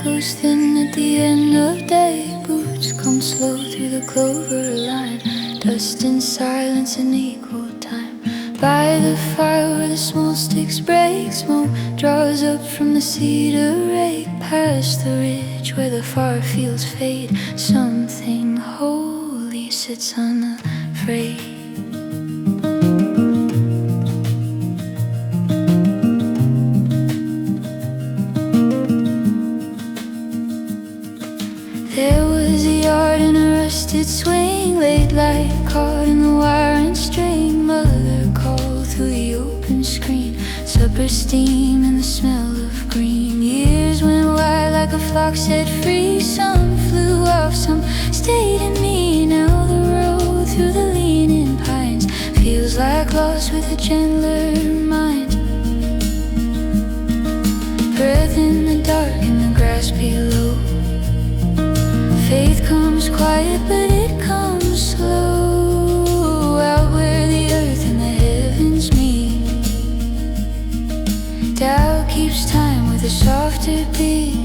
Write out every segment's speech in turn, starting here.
coasting at the end of day. Boots come slow through the clover line, dust in silence in equal time. By the fire where the small sticks break, smoke draws up from the cedar rake. Past the ridge where the far fields fade, something holy sits unafraid. There was a yard and a rusted swing, late light caught in the wire and string. Mother called through the open screen, supper steam and the smell of green. Years went by like a flock set free. Some flew off, some stayed in me. Now the road through the leaning pines feels like lost with a gentler mind. Breath in the dark and the grass below. Faith comes quiet, but it comes slow. Out where the earth and the heavens meet, doubt keeps time with a softer beat.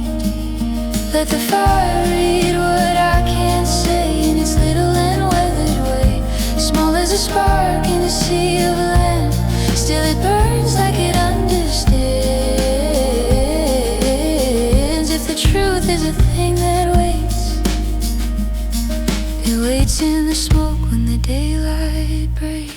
Let the fire read what I can't say in its little and weathered way. Small as a spark in a sea of land, still it burns like it understands. If the truth is a thing that waits, it waits in the smoke when the daylight breaks.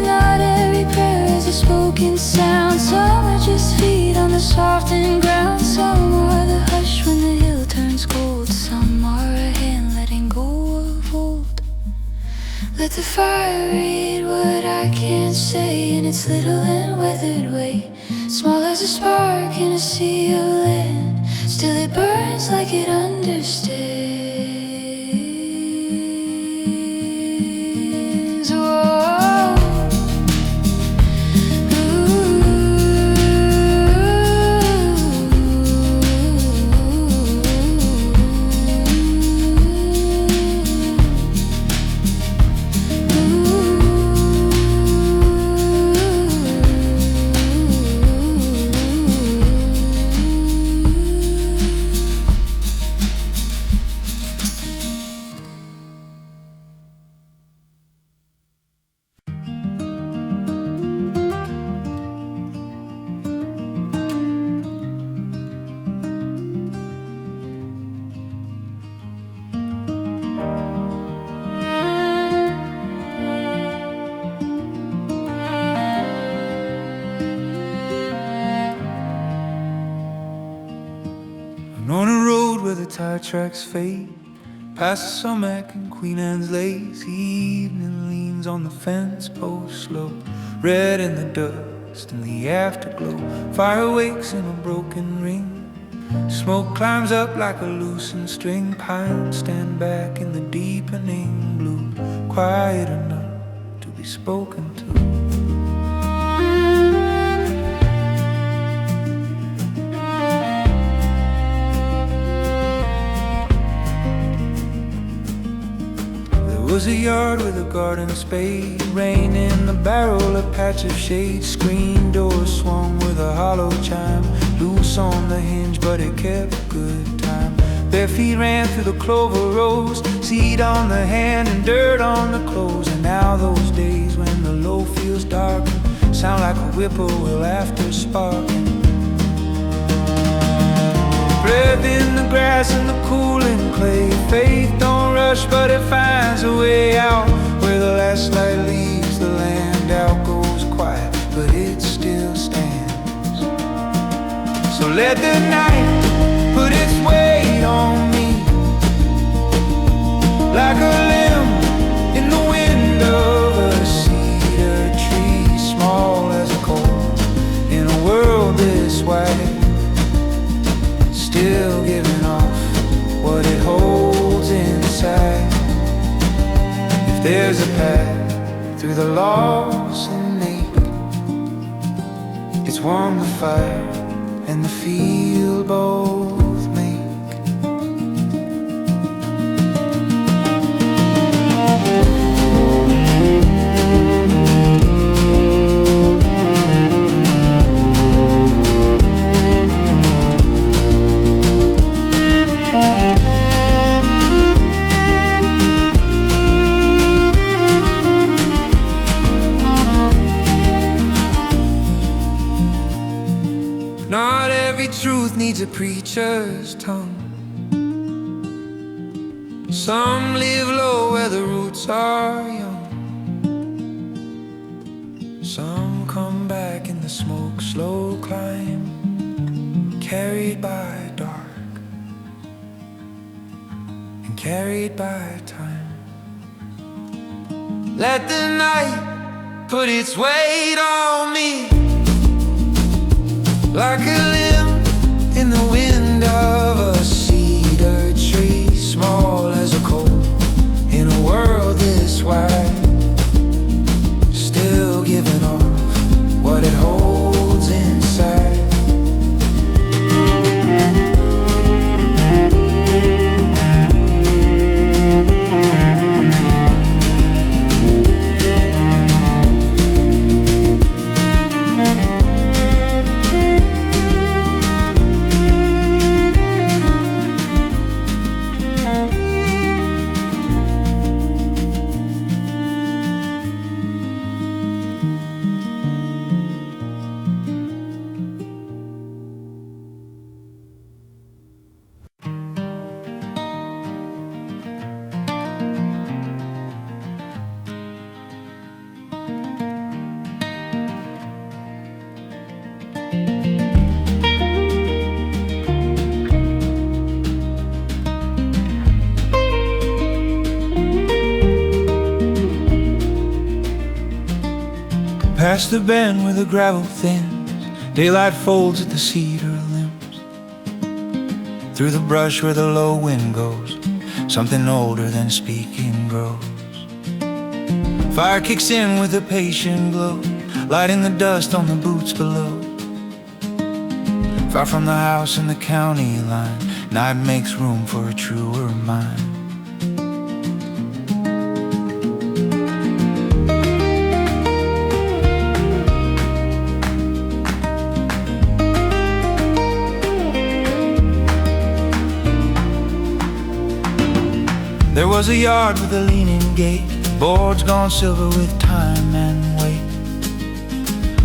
Not every prayer is a spoken sound. Some are just feet on the softened ground. Some are the hush when the hill turns cold. Some are a hand letting go of old. Let the fire read what I can't say in its little and weathered way. Small as a spark in a sea of land, still it burns like it understands. Whoa. On a road where the tire tracks fade, past the Sumac and Queen Anne's Lace. Evening leans on the fence post slow, red in the dust and the afterglow. Fire wakes in a broken ring, smoke climbs up like a loosened string. Pines stand back in the deepening blue, quiet enough to be spoken to. There was a yard with a garden spade, rain in the barrel, a patch of shade. Screen door swung with a hollow chime, loose on the hinge but it kept good time. Bare feet ran through the clover rows, seed on the hand and dirt on the clothes. And now those days when the low feels dark sound like a whippoorwill after sparking. Breath in the grass and the cooling clay. Faith don't rush but it finds a way out. Where the last light leaves the land, out goes quiet but it still stands. So let the night put its weight on me, like a limb in the wind of a cedar tree. Small as a coal in a world this wide, still giving off what it holds inside. If there's a path through the loss and ache, it's one the fire and the field both make. needs a preacher's tongue. Some live low where the roots are young. Some come back in the smoke, slow climb, carried by dark and carried by time. Let the night put its weight on me, like a limb in the wind of a cedar tree, small as a coal in a world this wide, still giving off what it holds inside. Past the bend where the gravel thins, daylight folds at the cedar limbs. Through the brush where the low wind goes, something older than speaking grows. Fire kicks in with a patient glow, lighting the dust on the boots below. Far from the house and the county line, night makes room for a truer mind. There was a yard with a leaning gate, boards gone silver with time and weight.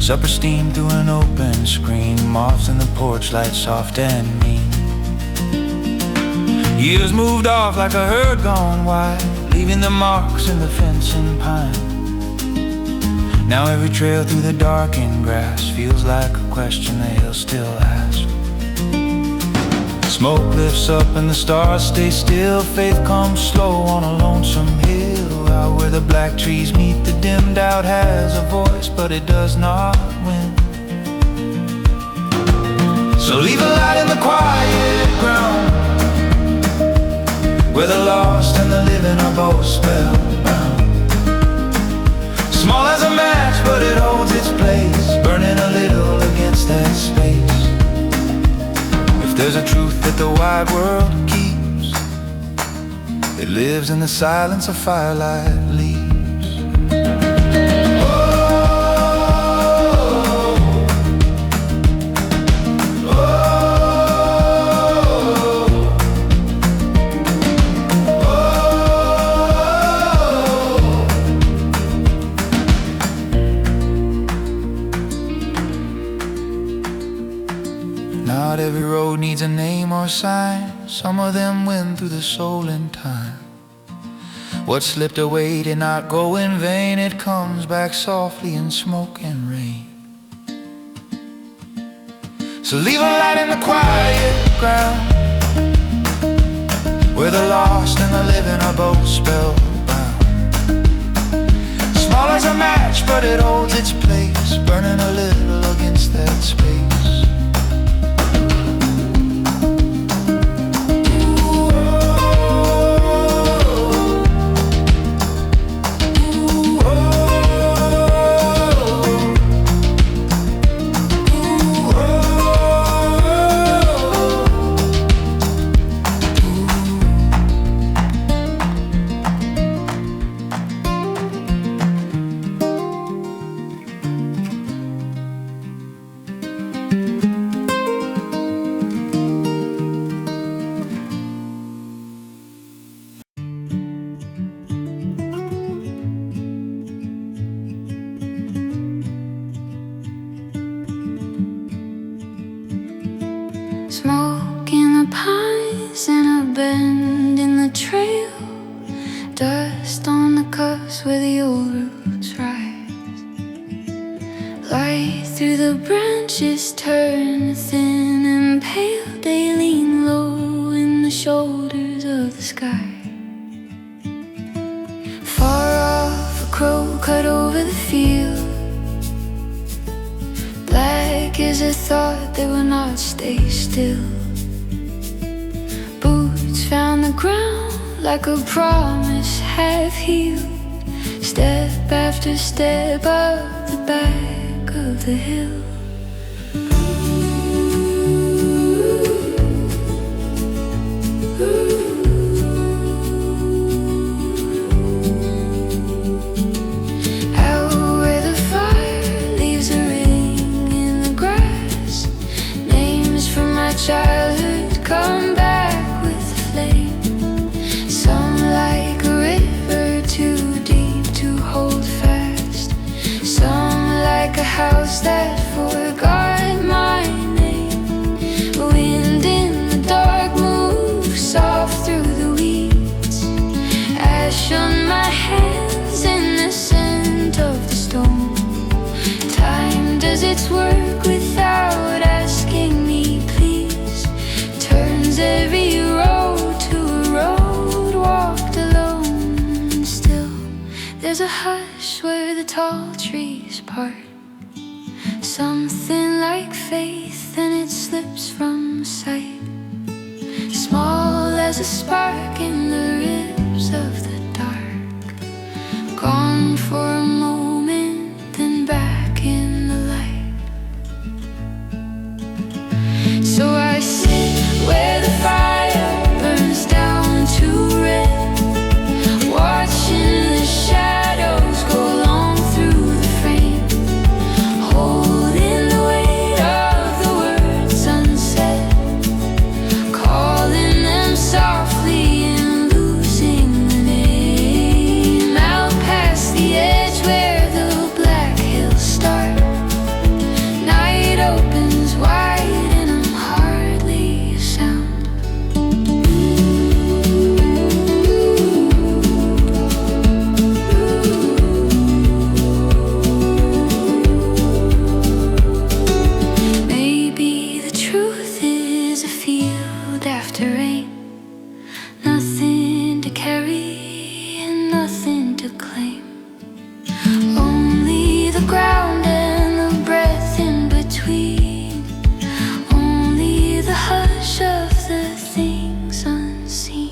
Supper steamed through an open screen, moths in the porch light soft and mean. Years moved off like a herd gone wild, leaving the marks in the fence and pine. Now every trail through the darkened grass feels like a question the hills still ask. Smoke lifts up and the stars stay still. Faith comes slow on a lonesome hill, out where the black trees meet. The dim doubt has a voice, but it does not win. So leave a light in the quiet ground, where the lost and the living are both spellbound. Small as a match, but it holds its place, burning a little against that space. There's a truth that the wide world keeps, it lives in the silence of firelight leaves. Not every road needs a name or sign, some of them win through the soul in time. What slipped away did not go in vain, it comes back softly in smoke and rain. So leave a light in the quiet ground, where the lost and the living are both spellbound. Small as a match, but it holds its place, burning a little against that space. the branches turn thin and pale, they lean low in the shoulders of the sky. Far off, a crow cut over the field. Black as a thought that will not stay still. Boots found the ground like a promise half healed. Step after step up the back of the hill. Out where the fire leaves a ring in the grass, names from my childhood come back with the flame. Some like a river too deep to hold fast, some like a house that forgot my name. Wind in the dark moves soft through the weeds. Ash on my hands in the scent of the stone. Time does its work without asking me please. Turns every road to a road walked alone. Still there's a hush where the tall trees part. Something like faith and it slips from sight. Small as a spark in the ribs of the dark. Gone for a moment, then back in the light. So I sit where the fire burns down to red, watching the shadows go long through the frame, holding the weight of the words unsaid, calling them softly and losing the name. Out past the edge where the black hills start, night opens wide and I'm hardly a sound. Maybe the truth is a field after rain. Nothing to carry and nothing to claim. Only the ground and the breath in between. Only the hush of the things unseen.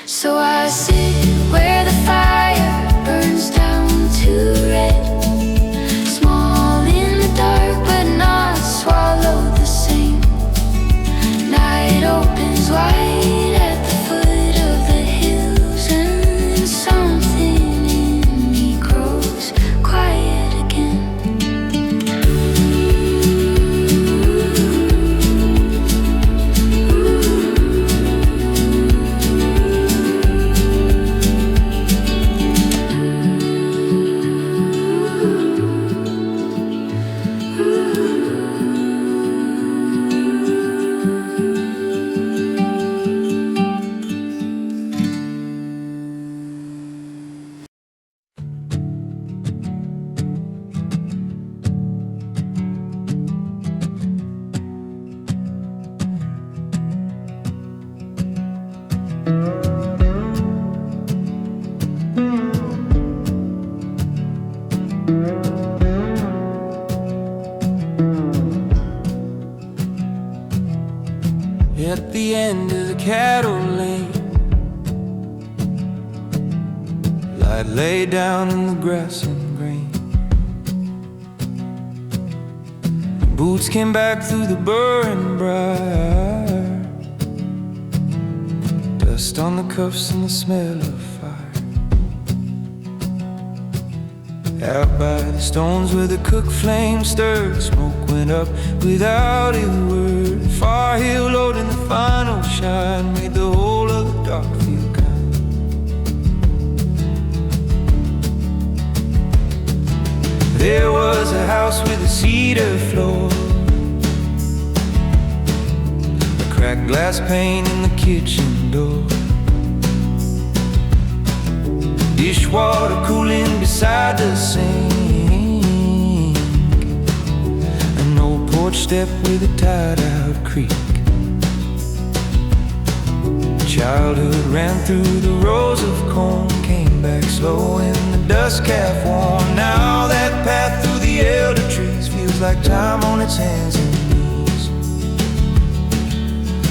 So I sit where the fire burns down to red. Small in the dark but not swallowed the same. Night opens wide at the foot of the hills, and something in me grows quiet again. At the end of the cattle lane, light lay down in the grass and grain. Boots came back through the burn briar, dust on the cuffs and the smell of fire. Out by the stones where the cook flame stirred, smoke went up without a word. Far hill load in the final shine made the whole of the dark feel kind. There was a house with a cedar floor, a cracked glass pane in the kitchen door, dishwater cooling beside the sink. porch step with a tied-out creek. Childhood ran through the rows of corn, came back slow in the dust calf worn. Now that path through the elder trees feels like time on its hands and knees.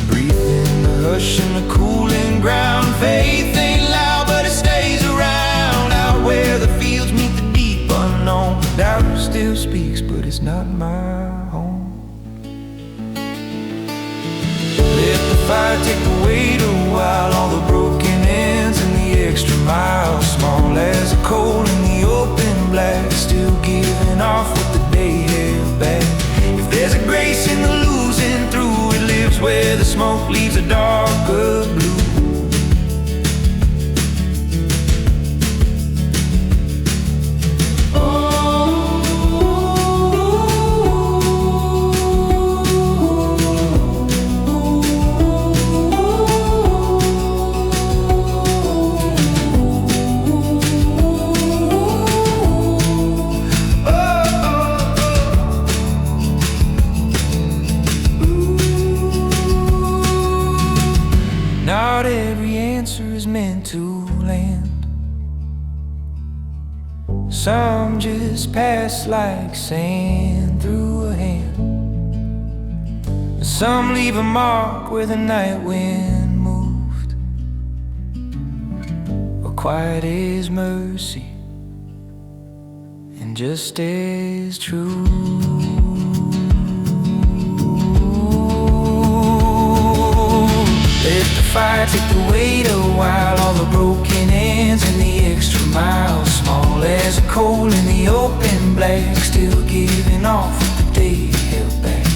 Breathe in the hush and the cooling ground. Faith ain't loud but it stays around. Out where the fields meet the deep unknown. Doubt still speaks but it's not my home. Let the fire take the weight a while. All the broken ends and the extra mile. Small as a coal in the open black, still giving off what the day held back. If there's a grace in the losing through, it lives where the smoke leaves a darker blue. Not every answer is meant to land. Some just pass like sand through a hand. Some leave a mark where the night wind moved. Or quiet is mercy and just as true. Let the fire take the weight a while. All the broken ends and the extra mile. Small as a coal in the open black, still giving off what the day held back.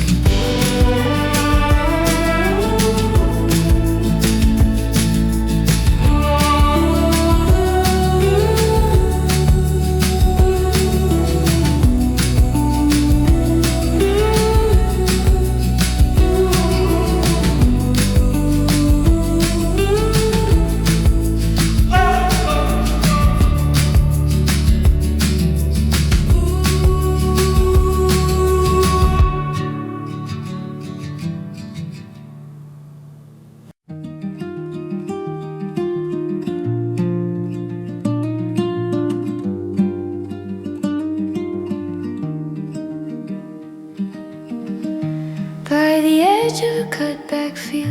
By the edge of a cut-back field,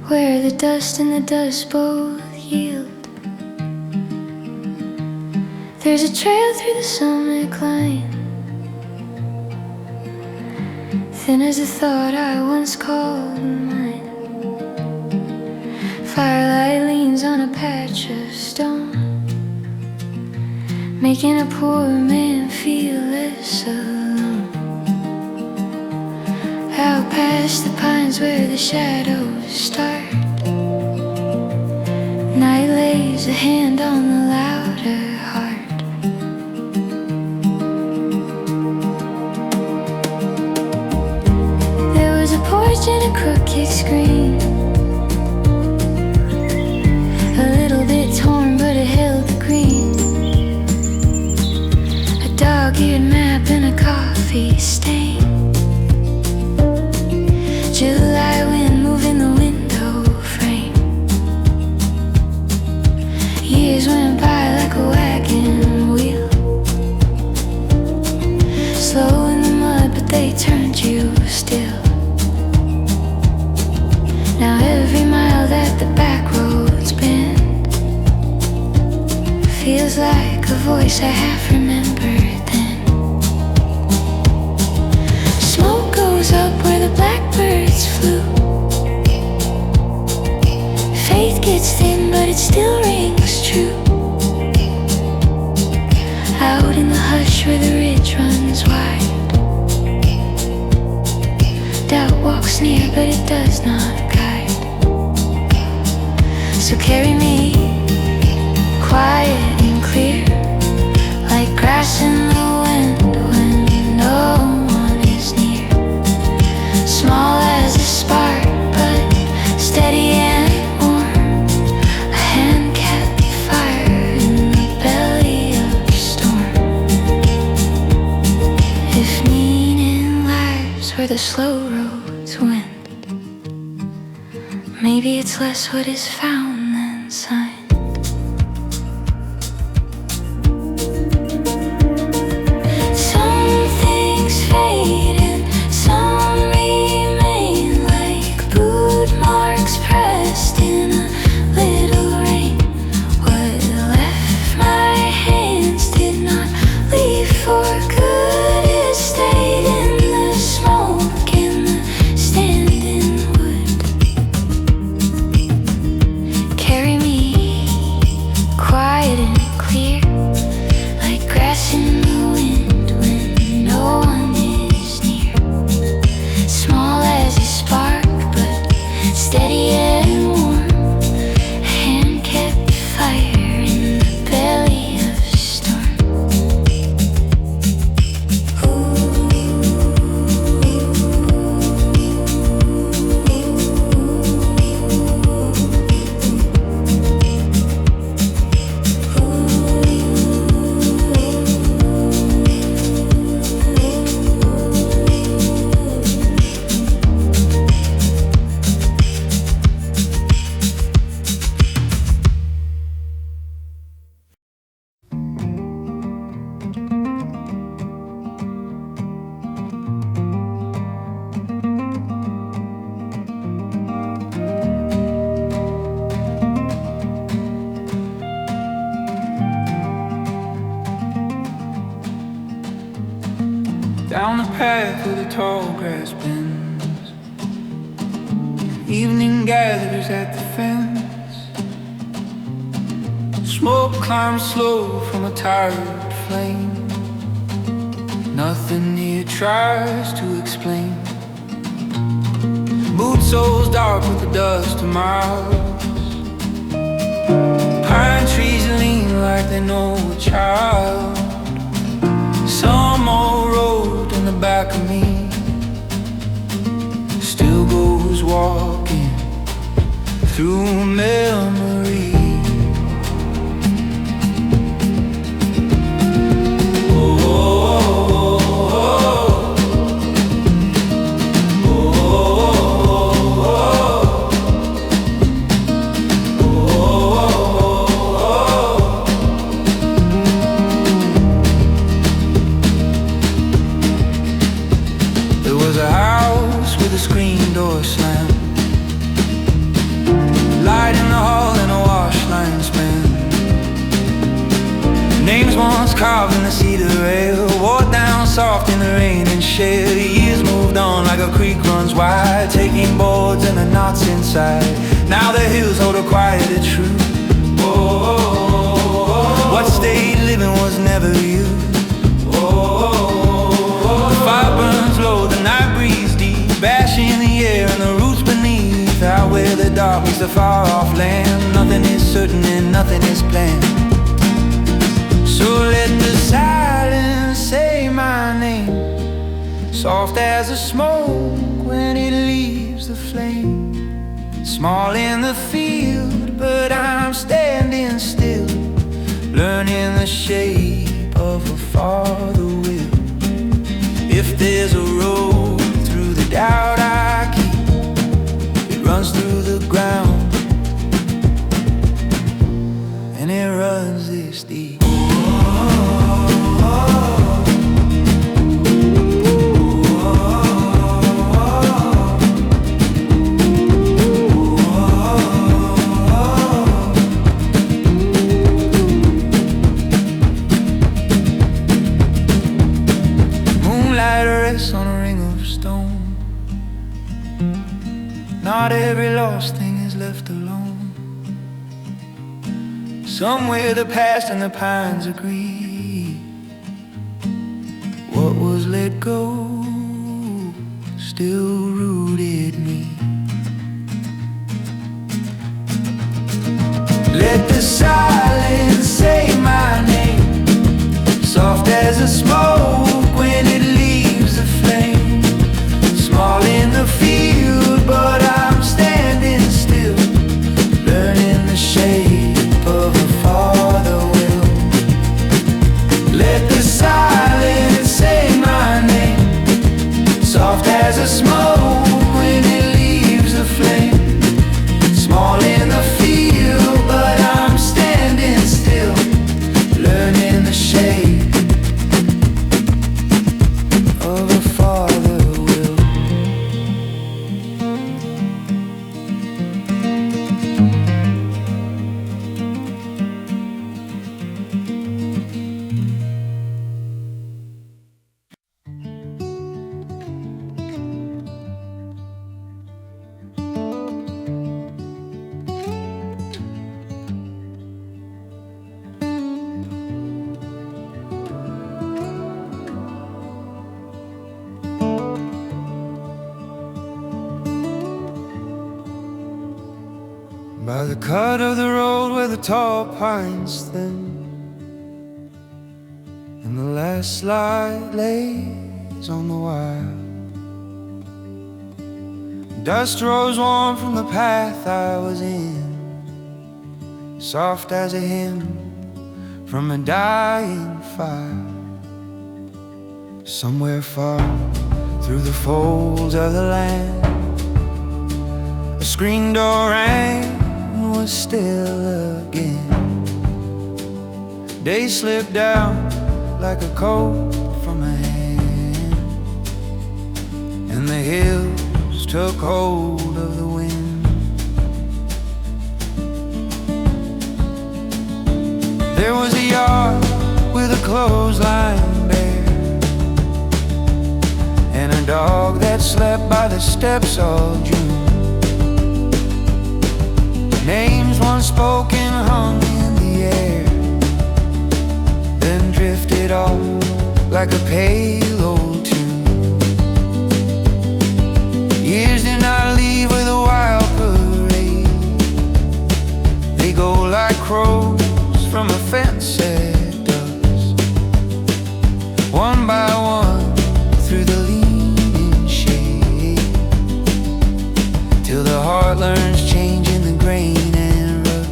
where the dust and the dust both yield, there's a trail through the summit climb, thin as a thought I once called mine. Firelight leans on a patch of stone, making a poor man feel less alone. Out past the pines where the shadows start, night lays a hand on the louder heart. There was a porch and a crooked screen, a little bit torn but it held the green. A dog-eared map and a coffee stain. July wind moving the window frame. Years went by like a wagon wheel, slow in the mud but they turned you still. Now every mile that the back roads bend feels like a voice I half remembered then. Smoke goes up where the blackbirds flew. Faith gets thin but it still rings true. Out in the hush where the ridge runs wide, doubt walks near but it does not guide. So carry me quiet and clear, like grass in the wind when no one is near. Small as a spark but steady and warm, a hand-kept fire in the belly of a storm. where the slow roads went. Maybe it's less what is found than signed. Some things fade and some remain, like boot marks pressed in a little rain. What left my hands did not leave for good. It stayed in the smoke and the standing wood. Carry me quiet and clear, like grass in the wind when no one is near. Small as a spark, but steady and warm. A hand kept fire in the belly of a storm. Down the path where the tall grass bends, evening gathers at the fence. Smoke climbs slow from a tired flame. Nothing here tries to explain. Boot soles dark with the dust of miles. Pine trees lean like they know a child. Some old road in the back of me still goes walking through memory. Carved in the cedar rail, wore down soft in the rain and shale. The years moved on like a creek runs wide, taking boards and the knots inside. Now the hills hold a quieter truth. What stayed living was never you. The fire burns low, the night breeze deep, bashing the air and the roots beneath. Out where the dark meets the far off land, nothing is certain and nothing is planned. So let the silence say my name, soft as a smoke when it leaves the flame. Small in the field, but I'm standing still, learning the shape of a father will. If there's a road through the doubt I keep, it runs through the ground, and it runs this deep. On a ring of stone, not every lost thing is left alone. Somewhere the past and the pines agree. What was let go still rooted me. Let the silence say my name, soft as a smoke when it leaves the flame. Small in the field, but I'm standing still, learning the shape of a father will. Let the silence say my name, soft as a by the cut of the road where the tall pines thin, and the last light lays on the wire. Dust rose warm from the path I was in, soft as a hymn from a dying fire. Somewhere far through the folds of the land, a screen door rang and was still again. Day slipped down like a coat from a hand, and the hills took hold of the wind. There was a yard with a clothesline bare, and a dog that slept by the steps all June. Names once spoken hung in the air, then drifted off like a pale old tune. Years did not leave with a wild parade. They go like crows from a fence at dusk, one by one through the leaning shade, till the heart learns change in the grain and rust.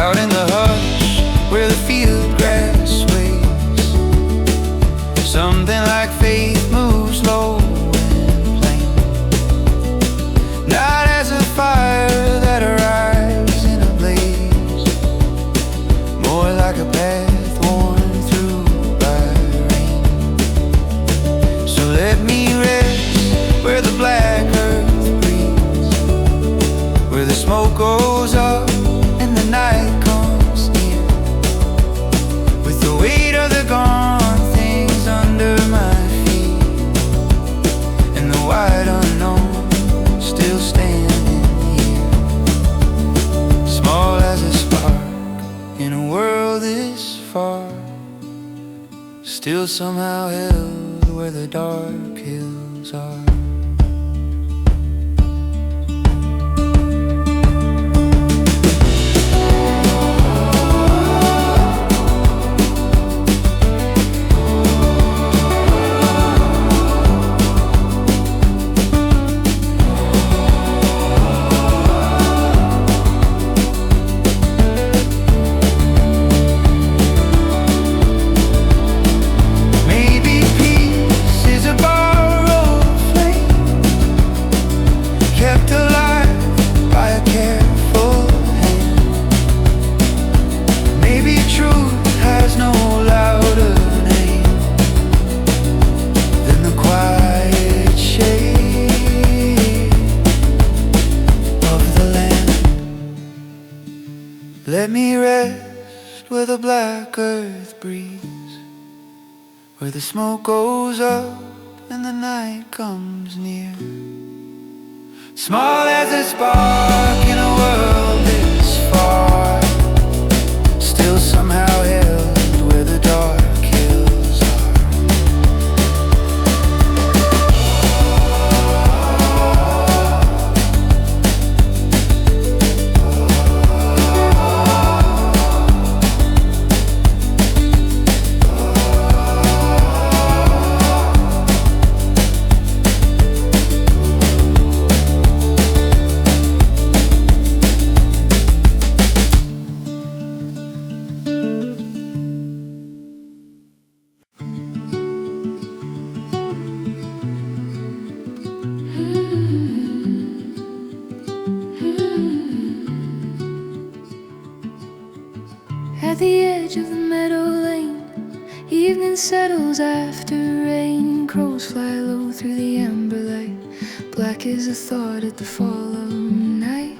Out in the hush where the field grass sways, something like faith moves low and plain, not as a fire that arrives in a blaze, more like a path worn through by rain. So let me rest where the black earth breathes, where the smoke goes up and the night comes near, with the weight of the gone things under my feet, and the wide unknown still standing here, small as a spark in a world this far, still somehow held where the dark hills are. Let me rest where the black earth breathes, where the smoke goes up and the night comes near, small as a spark in a world this far, still somehow held where the dark hills are. At the edge of the meadow lane, evening settles after rain. Crows fly low through the amber light, black as a thought at the fall of night.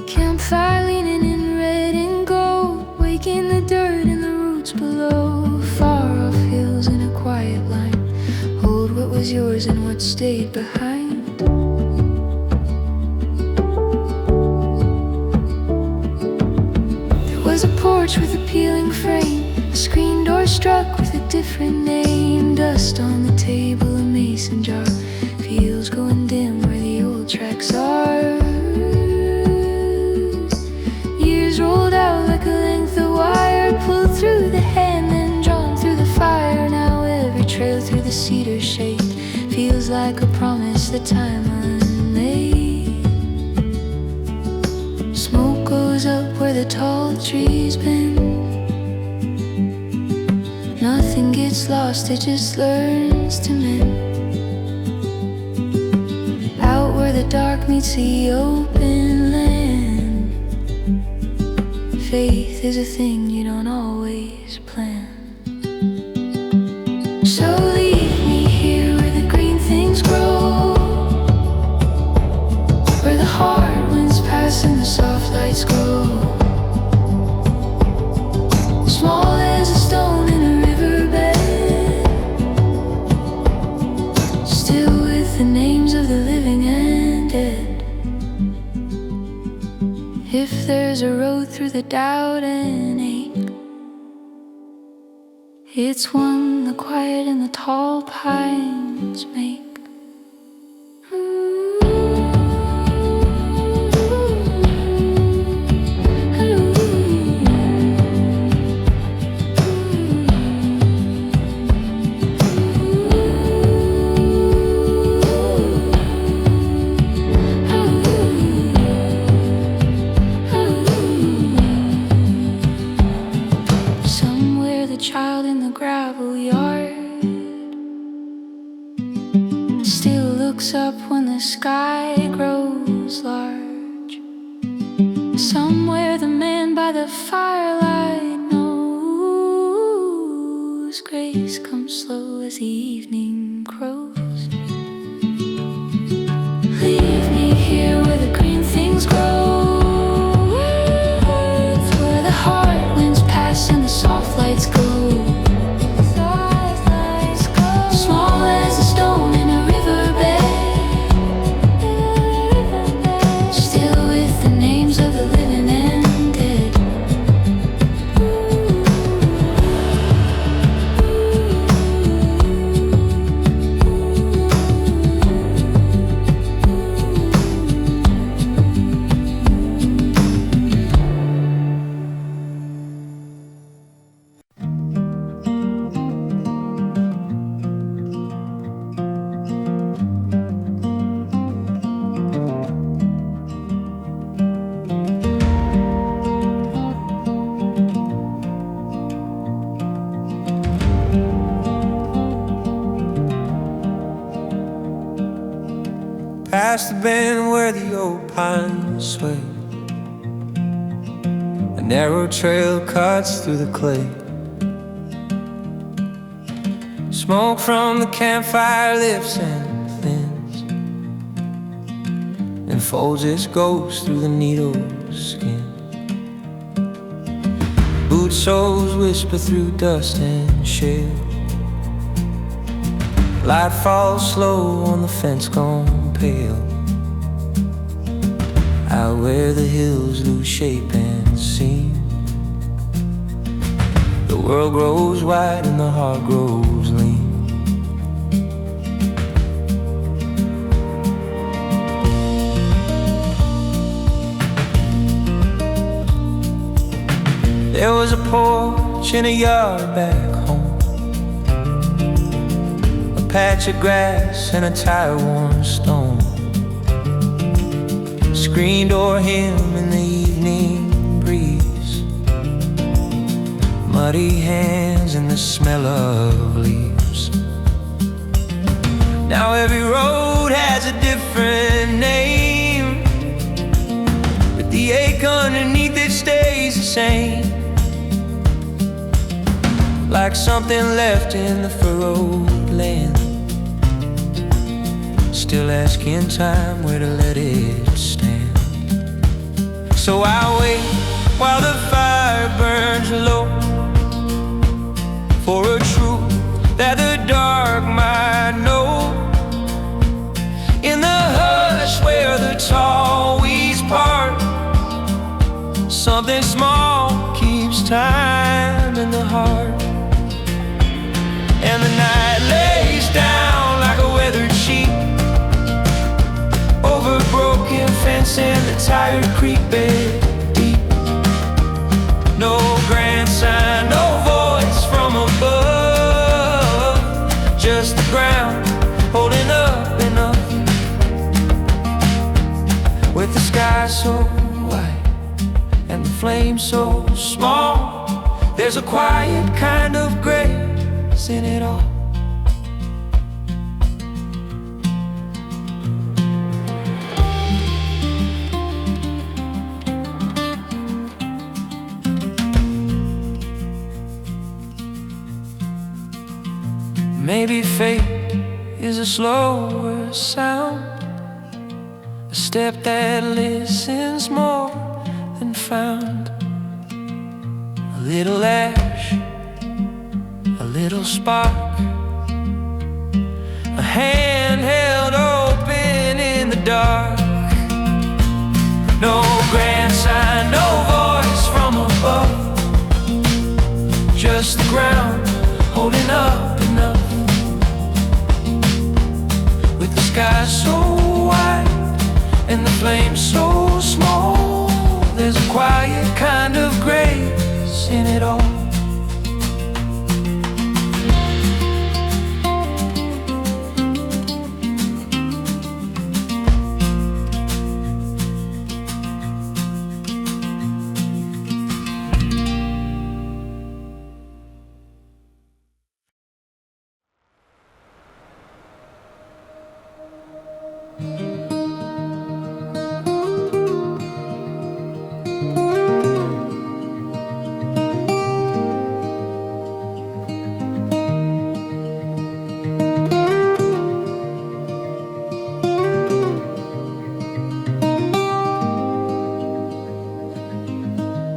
Campfire leaning in red and gold, waking the dirt and the roots below. Far off hills in a quiet line, hold what was yours and what stayed behind. There was a porch with a peeling frame, a screen door struck with a different name. Dust on the table, a maze mason jar. Fields going dim where the old tracks are. Years rolled out like a length of wire, pulled through the hand and drawn through the fire. Now every trail through the cedar shade feels like a promise that time unmade. Smoke goes up where the tall trees bend. Nothing gets lost, it just learns to mend. Out where the dark meets the open land, faith is a thing you don't always plan. So leave me here where the green things grow, where the hard winds pass and the soft lights grow. Small as a stone in a riverbed, still with the names of the living and dead. If there's a road through the doubt and ache, it's one the quiet and the tall pines make. Child in the gravel yard still looks up when the sky grows large. Somewhere the man by the firelight knows grace comes slow as the evening grows. Leave me here where the green things grow, where the hard winds pass and the soft lights go. Small as a stone in a riverbed, still with the names of the living and dead. Past the bend where the old pines sway, a narrow trail cuts through the clay. Smoke from the campfire lifts and thins, and folds its ghost through the needle's skin. Boot soles whisper through dust and shale. Light falls slow on the fence gone pale, out where the hills lose shape and seam. The world grows wide and the heart grows lean. There was a porch in a yard back home, a patch of grass and a tire-worn stone, screen door hymn in the evening breeze, muddy hands and the smell of leaves. Now every road has a different name, but the ache underneath it stays the same, like something left in the furrowed land, still asking time where to let it stand. So I wait while the fire burns low, for a truth that the dark might know. In the hush where the tall weeds part, something small keeps time in the heart. And the night lays down like a weather fence and the tired creek bed deep. No grand sign, no voice from above, just the ground holding up enough, with the sky so white and the flame so small. There's a quiet kind of grace in it all. Maybe fate is a slower sound, a step that listens more than found. A little ash, a little spark, a hand held open in the dark. No grand sign, no voice from above, just the ground holding up enough, with the sky so wide and the flame so small. There's a quiet kind of grace in it all.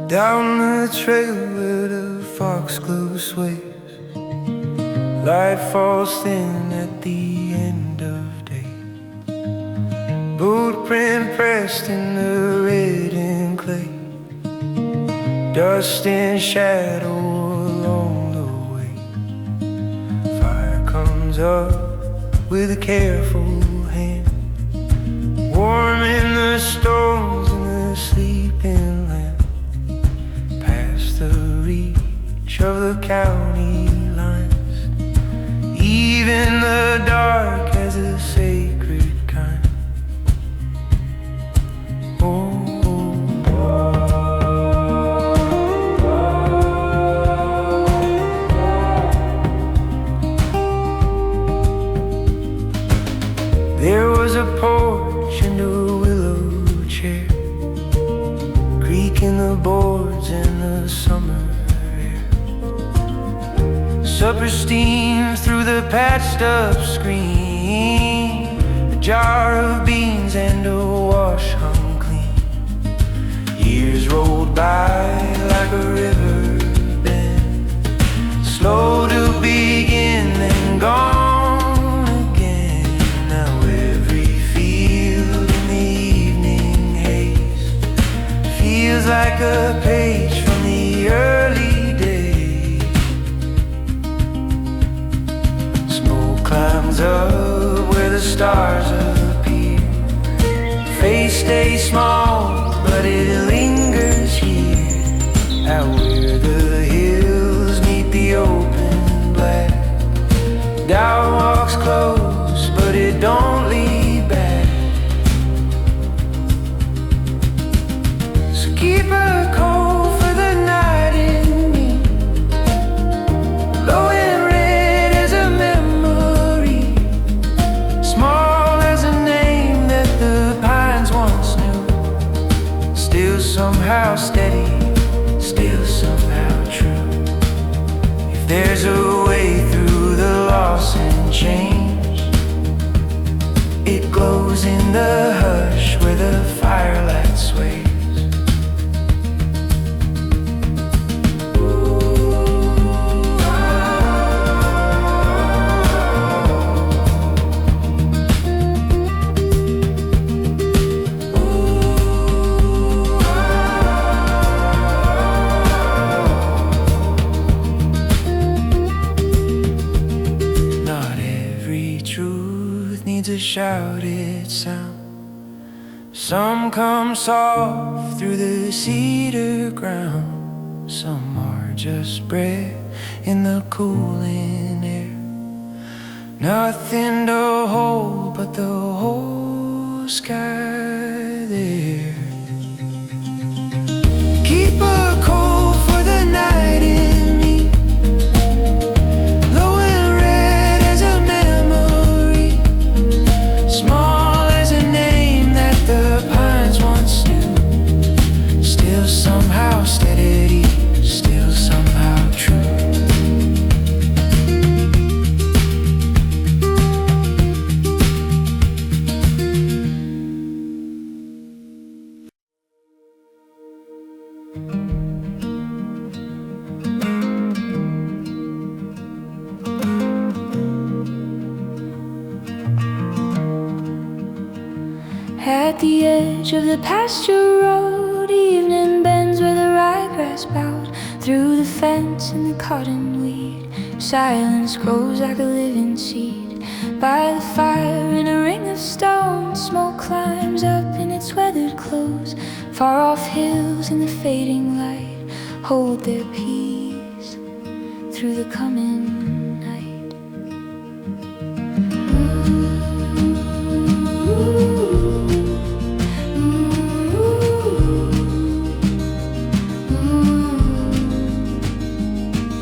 Down the trail where the foxglove sways, light falls thin at the end of day. Boot print pressed in the red and clay, dust and shadow along the way. Fire comes up with a careful hand, warming the stones in the sleeping land, the reach of the county lines. Even the dark has a sacred kind. Oh, oh, oh. There was a porch and a willow chair, creaking the boards in the summer air. Supper steams through the patched up screen, a jar of beans and a wash hung clean. Years rolled by like a river bend, slow to begin then gone again. Now every field in the evening haze feels like a page from the early days. Smoke climbs up where the stars appear, face stays small but it lingers here, out where the hills meet the open black. Doubt walks close but it don't lead back. Keep a coal for the night in me, low and red as a memory, small as a name that the pines once knew. Still somehow steady, still somehow true. If there's a way through the loss and change, it glows in the hush where the firelight sways. Not every truth needs a shouted sound. Some come soft through the cedar ground, some are just bred in the cooling air. Nothing to hold but the whole sky there. Keep a coal for the night in me, low and red as a memory, small as a name that the pines once knew. Still somehow steady, still somehow true. At the edge of the pasture road, evening bends where the ryegrass bows. Through the fence and the cottonweed, silence grows like a living seed. By the fire in a ring of stone, smoke climbs up in its weathered clothes. Far off hills in the fading light hold their peace through the coming night.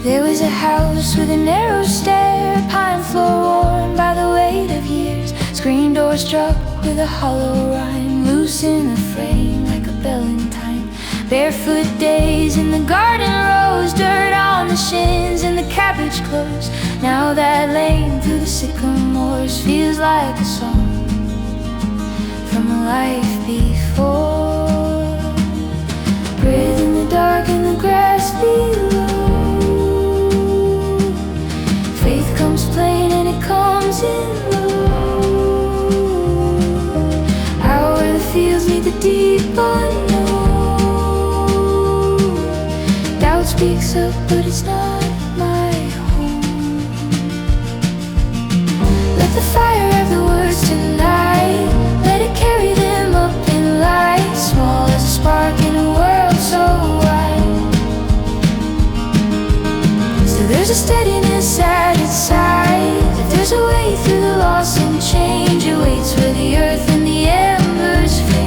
There was a house with a narrow stair, pine floor worn by the weight of years, screen door struck with a hollow rhyme, loose in the frame like a bell in time. Barefoot days in the garden rows, dirt on the shins and the cabbage close. Now that lane through the sycamores feels like a song from a life before. Breathe in the dark and the grass below. Faith comes plain and it comes in low. Out where the fields meet the deep unknown. Doubt speaks up but it's not my home. Let the fire have the words tonight, let it carry them up in light, small as a spark in a world so wide. Still there's a steadiness at its side. If there's a way through the loss and change, it waits where the earth and the embers fade.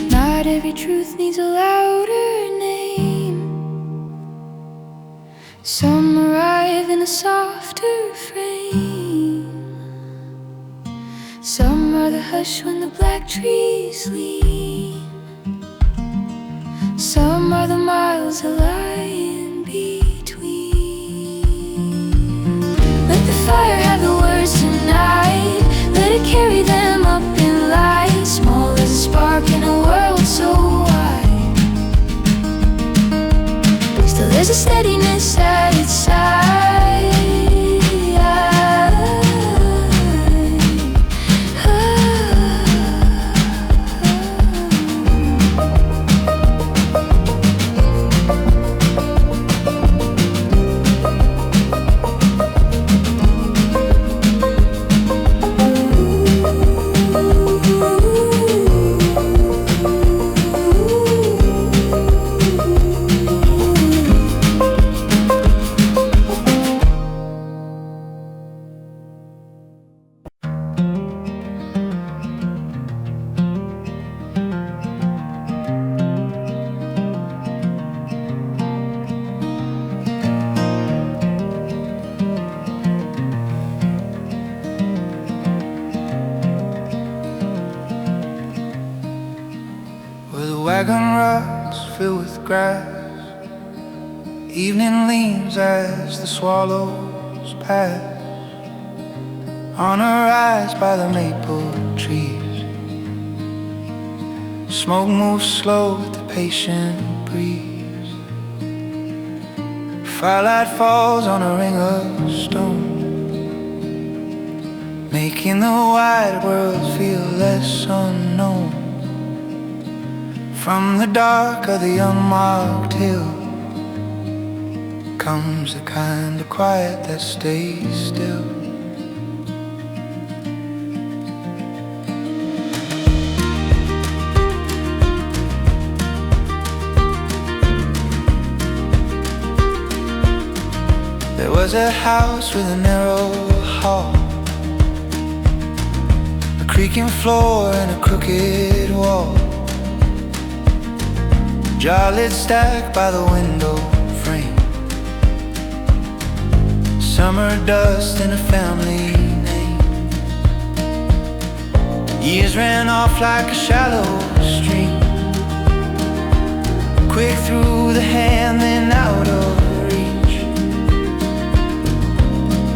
Not every truth needs a louder name. Some arrive in a softer frame. Some are the hush when the black trees lean. Some are the miles that lie in between. Let the fire have the words tonight, let it carry them up in light, small as a spark in a world so wide. Still there's a steadiness at its side. Where the wagon rots fill with grass, evening leaves as the swallows pass on a rise by the maple trees. Smoke moves slow with the patient breeze. Firelight falls on a ring of stone, making the wide world feel less unknown. From the dark of the unmarked hill comes the kind of quiet that stays still. There was a house with a narrow hall, a creaking floor and a crooked wall, jar lid stacked by the window frame, summer dust and a family name. Years ran off like a shallow stream, quick through the hand then out of reach.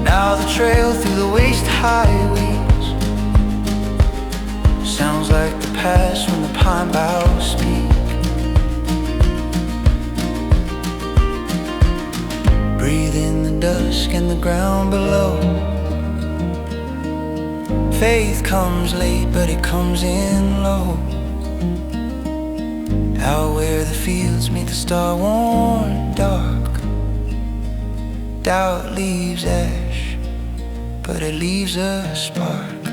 Now the trail through the waist-high weeds sounds like the past when the pine boughs speak. Breathe in the dusk and the ground below. Faith comes late, but it comes in low. Out where the fields meet the star-worn dark, doubt leaves ash, but it leaves a spark.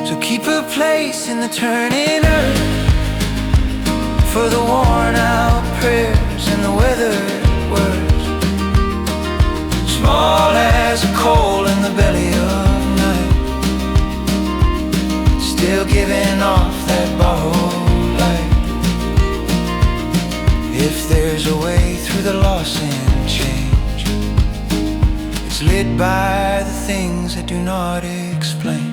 So keep a place in the turning earth for the worn-out prayers and the weathered words, small as a coal in the belly of night, still giving off that borrowed light. If there's a way through the loss and change, it's lit by the things that do not explain.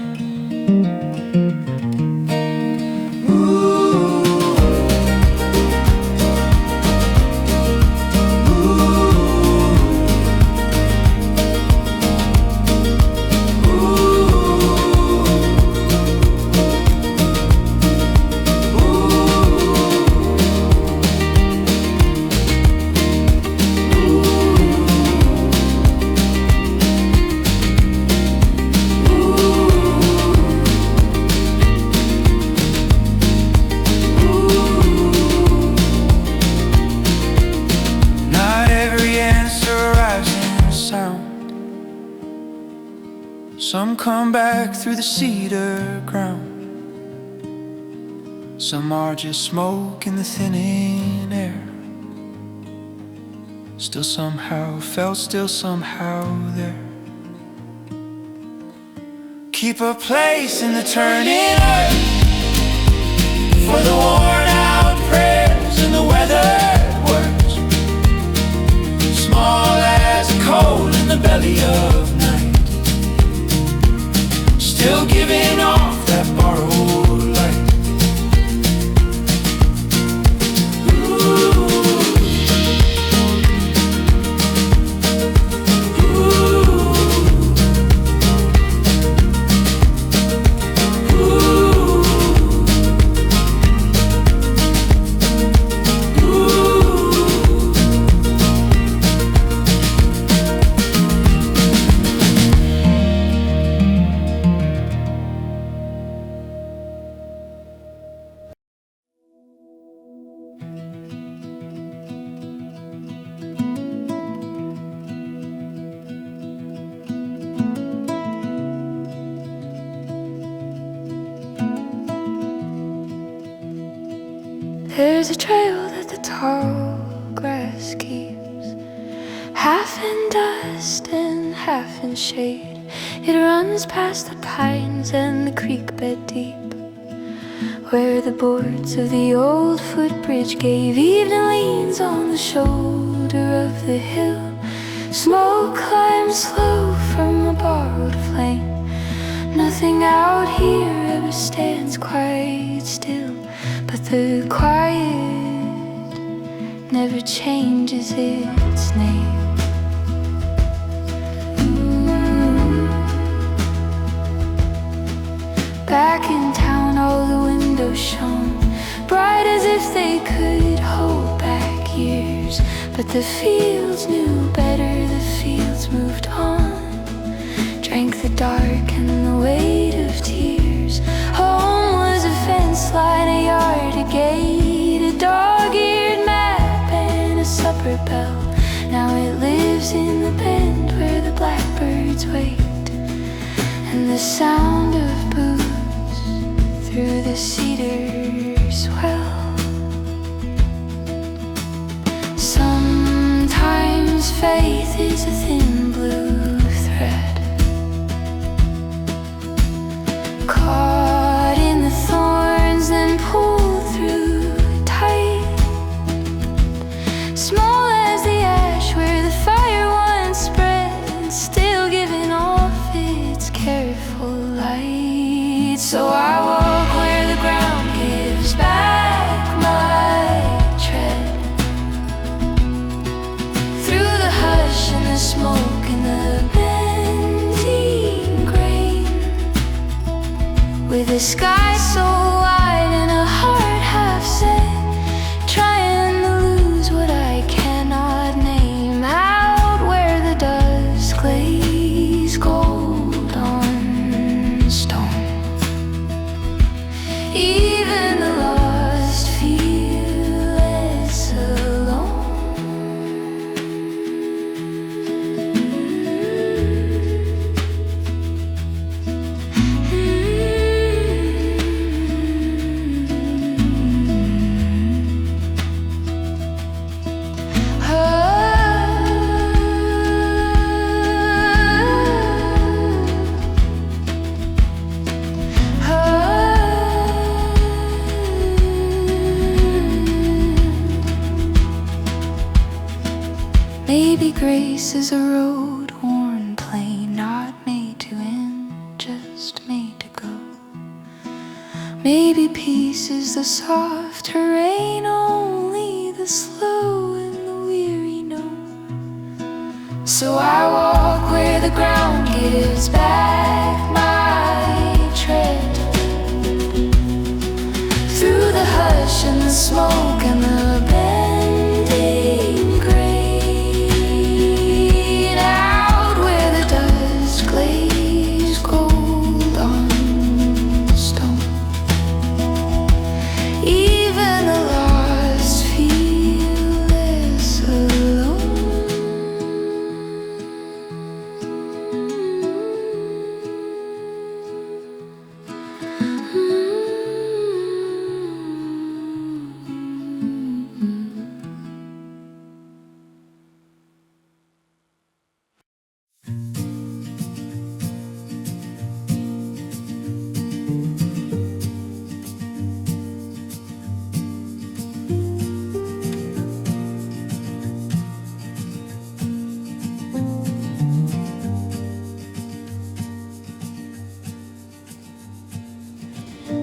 Some come back through the cedar ground, some are just smoke in the thinning air, still somehow felt, still somehow there. Keep a place in the turning earth for the worn out prayers and the weathered words, small as a coal in the belly of night, still giving off that borrowed light. There's a trail that the tall grass keeps, half in dust and half in shade. It runs past the pines and the creek bed deep, where the boards of the old footbridge gave. Evening leans on the shoulder of the hill, smoke climbs slow from a borrowed flame. Nothing out here ever stands quite still, but the quiet never changes its name. Back in town all the windows shone bright as if they could hold back years, but But the fields knew better, the fields moved on, drank the dark and the weight of tears. Home was a fence line, a yard, a gate, a dog-eared map and a supper bell. Now it lives in the bend where the blackbirds wait, and the sound of booze through the cedars well. Sometimes faith is a thin blue thread, caught in the thorns then pulled through tight. Small as the ash where the fire once spread, still giving off its careful light. So I walk where the ground gives back my tread, through the hush and the smoke and the bending grain, with a sky so wide and a heart half set, trying to lose what I cannot name. Out where the dust glaze gold on stone, even the lost feel less alone. Maybe grace is a road-worn plane, not made to end, just made to go. Maybe peace is the soft terrain, only the slow and the weary know. So I walk where the ground gives back my tread, through the hush and the smoke and the bending grain, out where the dust glaze gold on stone. Even the lost feel less alone.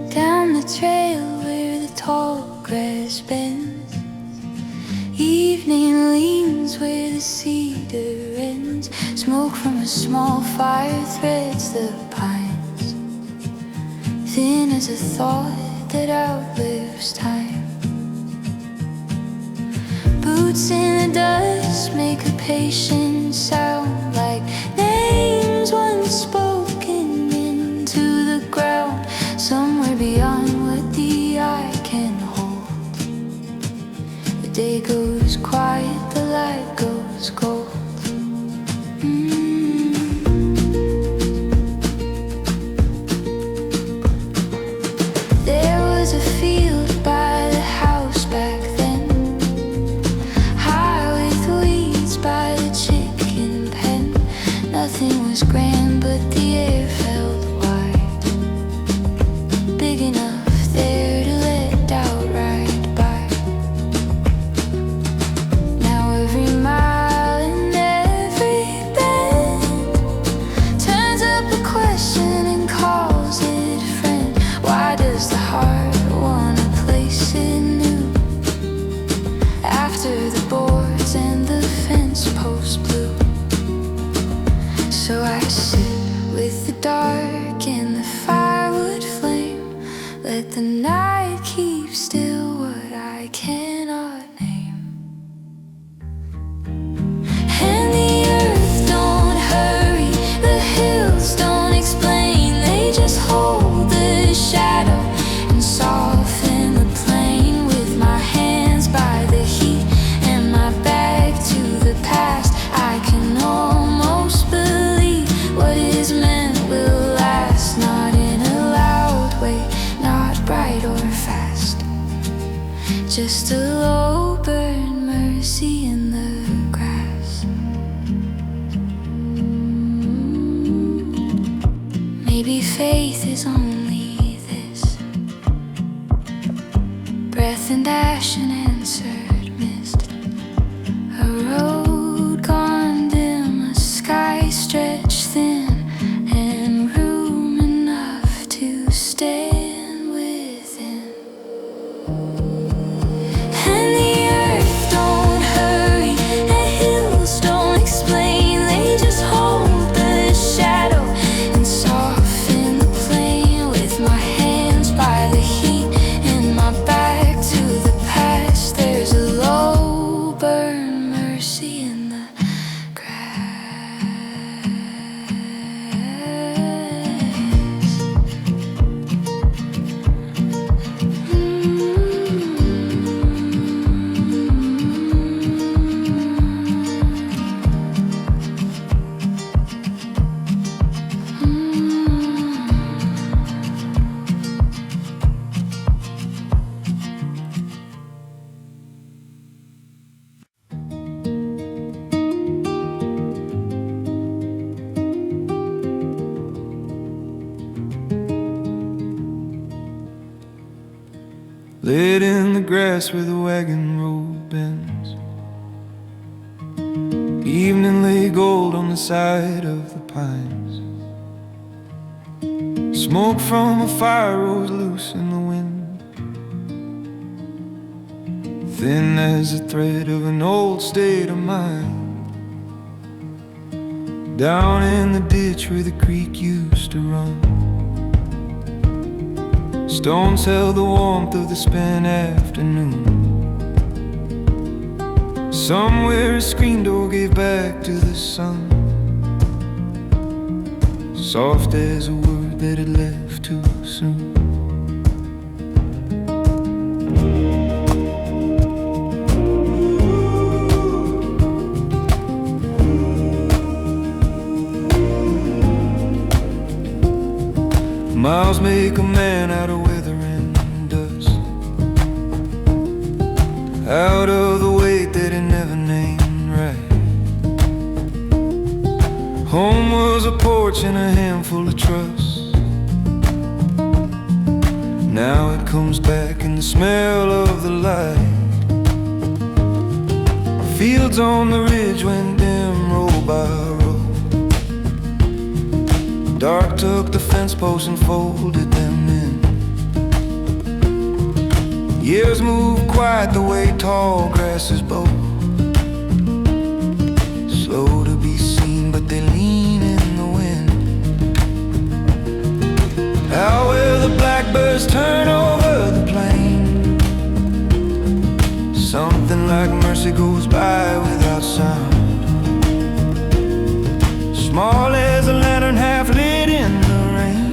Down the trail where the tall grass bends, evening leans where the cedar ends. Smoke from a small fire threads the pines, thin as a thought that outlives time. Boots in the dust make a patient sound, like names once spoken into the ground, somewhere beyond what the eye can hold. The day goes quiet, the light goes cold. There was a field by the house back then, high with weeds by the chicken pen. Nothing was grand, but the air felt wide, big enough there to let doubt ride by. Now every mile and every bend turns up a question and calls it friend. Why does the heart want a place it knew, after the boards and the fence post blew? So I sit with the dark and the firewood flame, let the night keep still what I cannot name. mercy in the grass. Maybe faith is only this: breath and ash and answered mist. A road gone dim, a sky stretched thin, and room enough to stand within. And the earth don't hurry, and hills don't explain. They just hold the shadow and soften the plain. With my hands by the heat and my back to the past, there's a low burn mercy in the grass. Laid in the grass where the wagon road bends. Evening lay gold on the side of the pines. Smoke from a fire rose loose in the wind, thin as the thread of an old state of mind. Down in the ditch where the creek used to run, stones held the warmth of the spent afternoon. Somewhere a screen door gave back to the sun, soft as a word that had left too soon. Miles make a man out of weather and dust, out of the weight that he never named right. Home was a porch and a handful of trust. Now it comes back in the smell of the light. Fields on the ridge went dim, row by row. Dark took the fence posts and folded them in. Years move quiet the way tall grasses bow, slow to be seen but they lean in the wind. Out where the blackbirds turn over the plain, something like mercy goes by without sound. Small as a lantern half lit in the rain,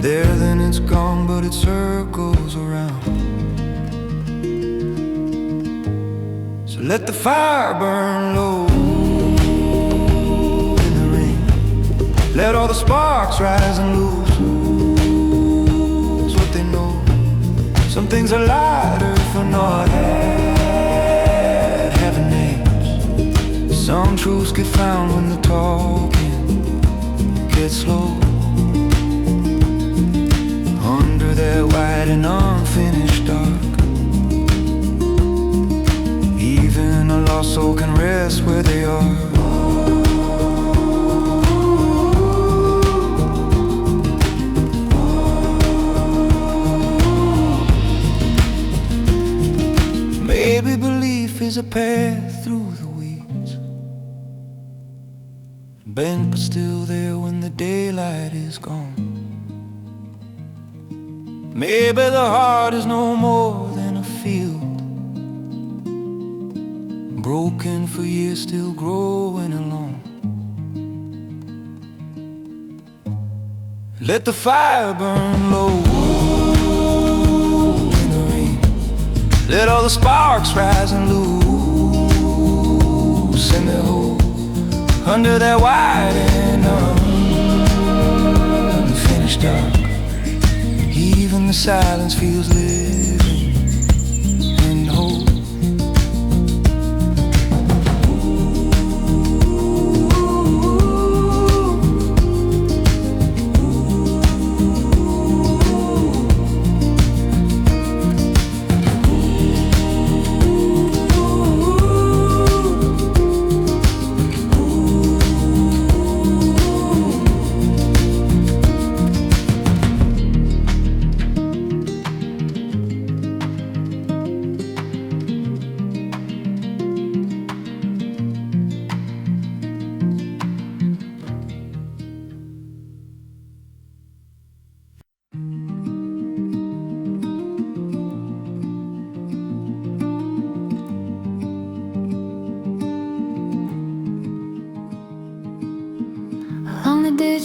there then it's gone but it circles around. So let the fire burn low in the rain, let all the sparks rise and lose what they know. Some things are lighter for not having names. Some truths get found when the talking gets slow. Under that white and unfinished dark, even a lost soul can rest where they are. Maybe belief is a path through the weeds, bent but still there when the daylight is gone. Maybe the heart is no more than a field, broken for years, still growing alone. Let the fire burn low in the rain, let all the sparks rise and loose in their hole. Under that white and unfinished dark, even the silence feels living and whole.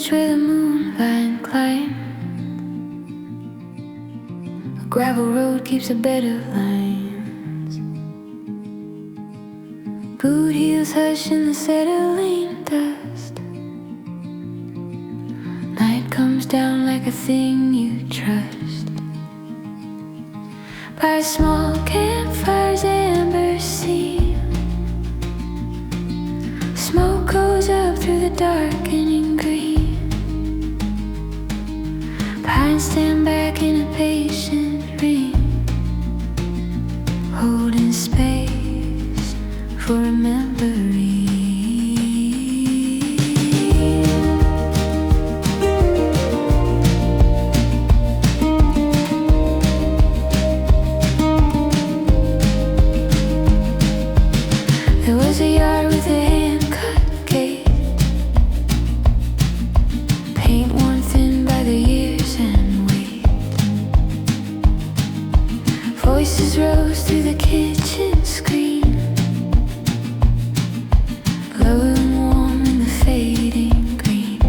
ridge where the moonlight climbs. A gravel road keeps a bed of lines. Boot heels hush in the settling dust. Night comes down like a thing you trust. By a small campfire's amber seam, smoke goes up through the darkening green. Pines stand back in a patient ring, holding space for a memory. There was a yard with a hand-cut gate, paint worn thin by the years and weight. Voices rose through the kitchen screen, low and warm in the fading green.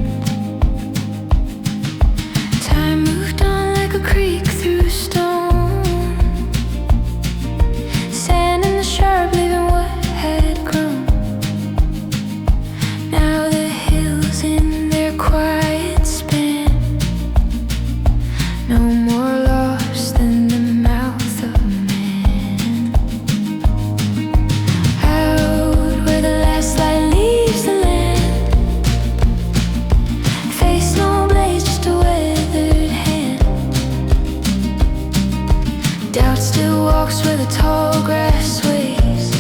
Time moved on like a creek through stone, sand in the sharp leaving what had grown. Now the hills in their quiet span, no more lost than the mouth of man. Out where the last light leaves the land, face no blaze, just a weathered hand. Doubt still walks where the tall grass sways,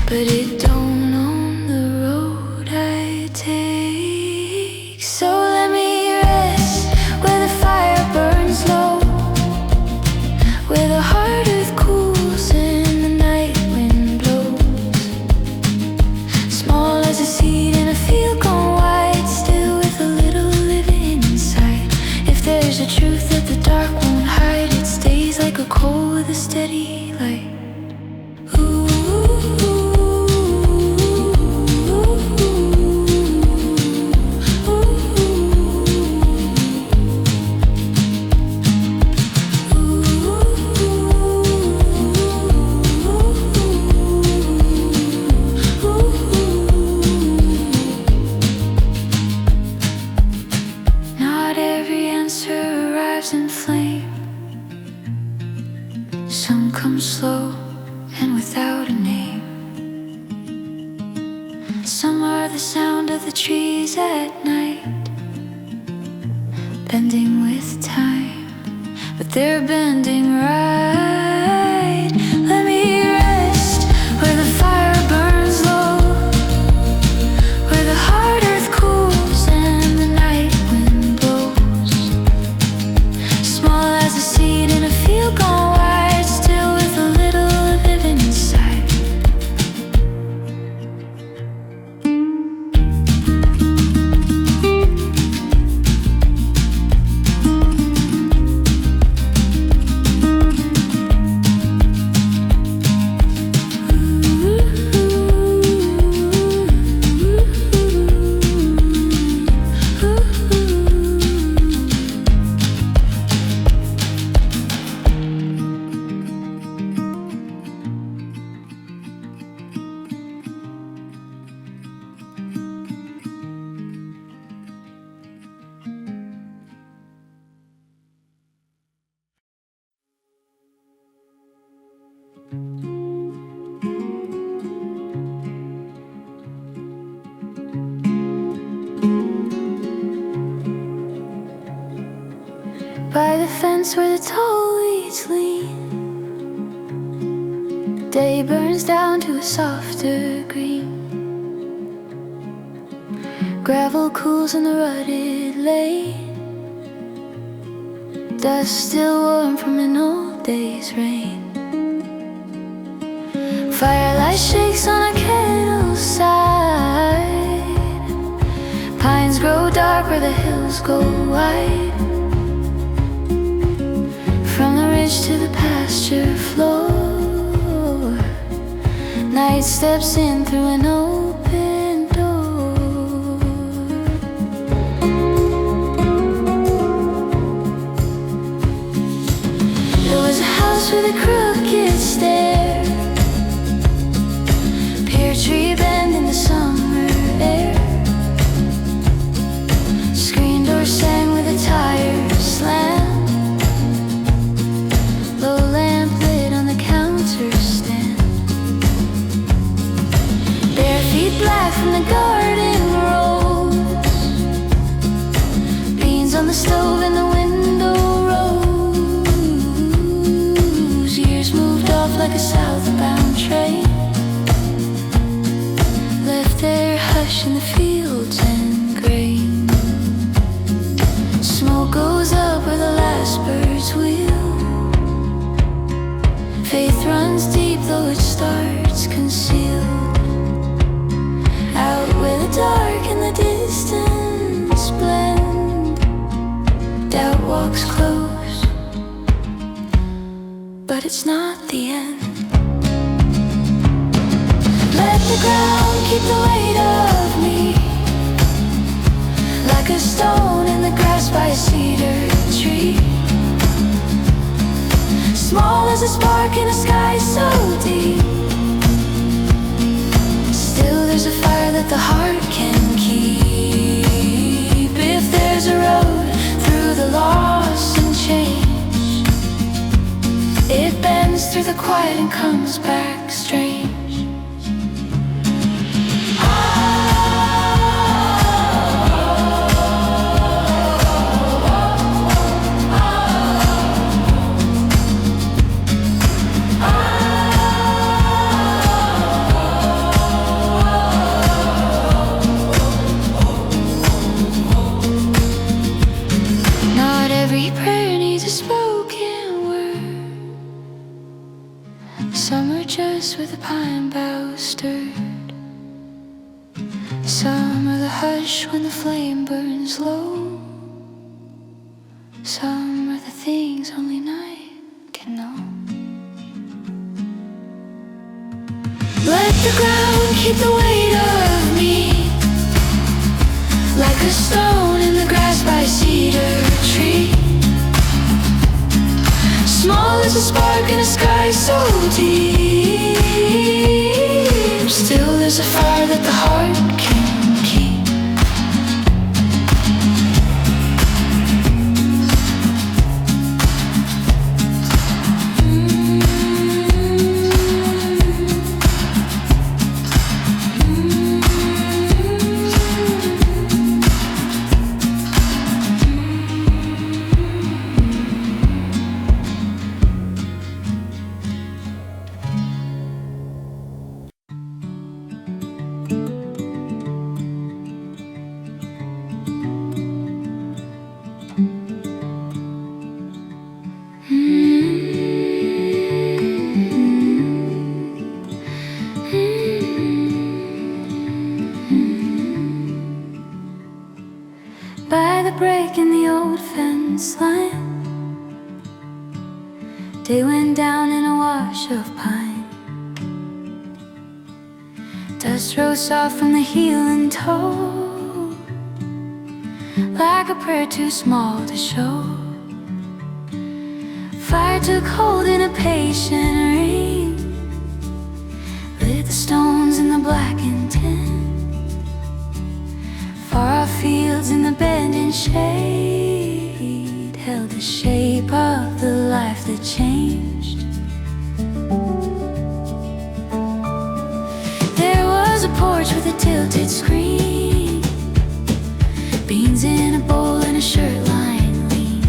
but it don't own the road I take. So let me rest where the fire burns low, where the hard earth cools and the night wind blows. Small as a seed in a field gone wide, still with a little living inside. If there's a truth that the dark won't hide, it stays like a coal with a steady light. Not every answer arrives in flame. Some come slow and without a name. Some are the sound of the trees at night, bending with time, but they're bending right. Let me rest where the fire burns low, where the hard earth cools and the night wind blows. Small as a seed in a field gone wide, still with a little living inside. By the fence where the tall weeds lean, day burns down to a softer green. Gravel cools in the rutted lane, dust still warm from an old day's rain. Firelight shakes on a kettle side, pines grow dark where the hills go wide. From the ridge to the pasture floor, night steps in through an open door. with a crooked stare, pear tree bend in the summer air. Screen door sang with a tire slam, low lamp lit on the counter stand. Bare feet black from the garden rolls, beans on the stove and the window rose. Years moved off like a southbound train, left their hush in the fields and grain. Smoke goes up where the last birds wheel. Faith runs deep though it starts concealed. Out where the dark and the distance blend, doubt walks close, but it's not the end. Let the ground keep the weight of me, like a stone in the grass by a cedar tree. Small as a spark in a sky so deep, still there's a fire that the heart can keep. If there's a road through the loss and change, it bends through the quiet and comes back strange. Some are just with the pine boughs stirred, some are the hush when the flame burns low, some are the things only night can know. Let the ground keep the weight of me, like a stone in the grass by a cedar tree. Small as a spark in a sky so deep, still there's a fire that the heart can keep. By the break in the old fence line, day went down in a wash of pine. Dust rose soft from the heel and toe, like a prayer too small to show. Fire took hold in a patient ring, lit the stones in the blackened tin. Far off fields in the bending shade held the shape of the life that changed. There was a porch with a tilted screen, beans in a bowl and a shirt line lean.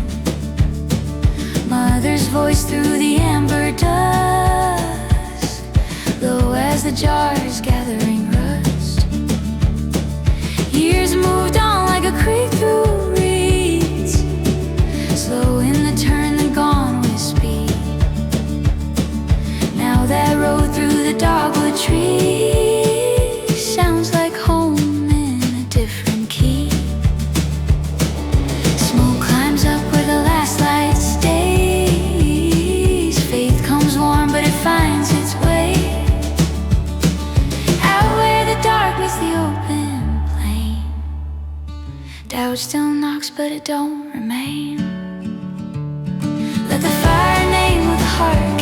Mother's voice through the amber dusk, low as the jars gathering rust. Years moved on like a creek through reeds, slow in the turn then gone with speed. Now that road through the dogwood trees sounds like home in a different key. Smoke climbs up where the last light stays. Faith comes warm but it finds its way out where the dark meets the open. Doubt still knocks, but it don't remain. Let the fire name what the heart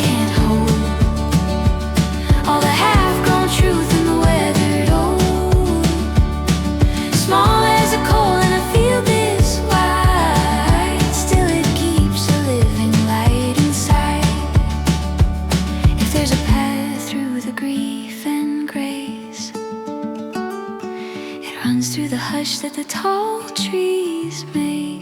hush that the tall trees make.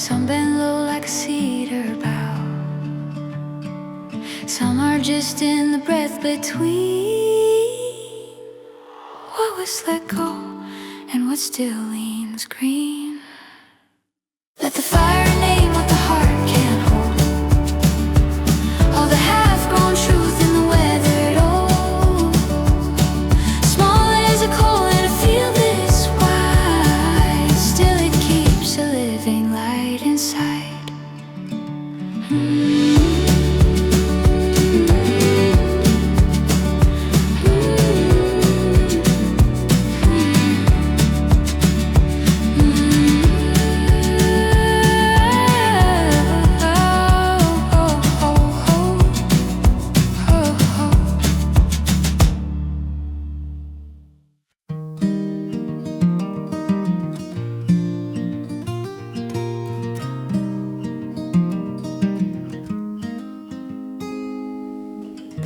Some bend low like a cedar bough. Some are just in the breath between what was let go and what still leans green. Let the fire name what the heart can't hold. All the half-grown truth in the weathered old. Small as a coal in a field this wide, still it keeps a living light inside.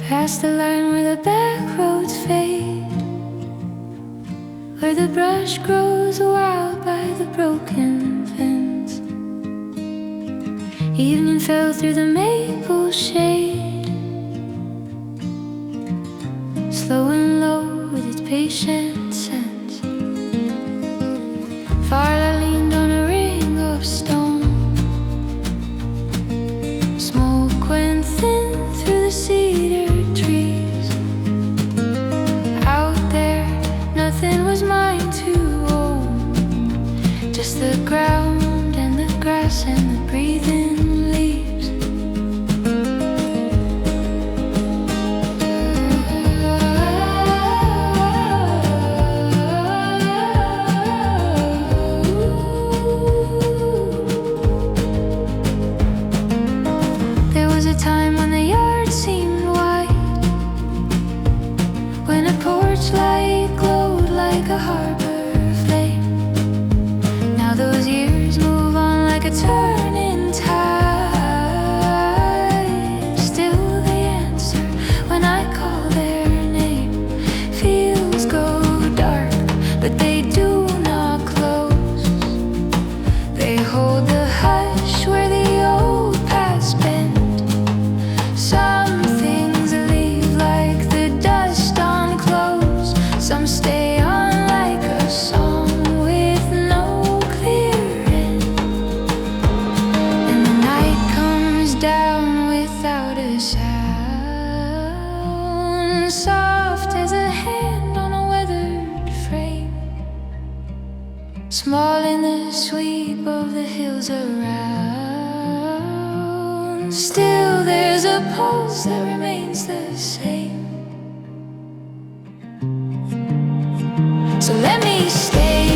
Past the line where the back roads fade, where the brush grows wild by the broken fence. Evening fell through the maple shade, slow and low with its patient sense. Firelight leaned on a ring of stone. Smoke went thin through the cedar trees. Out there, nothing was mine to own, just the ground and the grass and the breathing leaves. There was a time when the yard seemed wide, when a porch light glowed like a harbor flame. Now those years move on like a turning tide. Still they answer when I call their name. Fields go dark, but they do not close. They hold the hush where the old paths bend. Some things leave like the dust on clothes. Some stay on like a song with no clear end. And the night comes down without a sound, soft as a hand on a weathered frame, small in the sweep of the hills around. Still there's a pulse that remains the same. So let me stay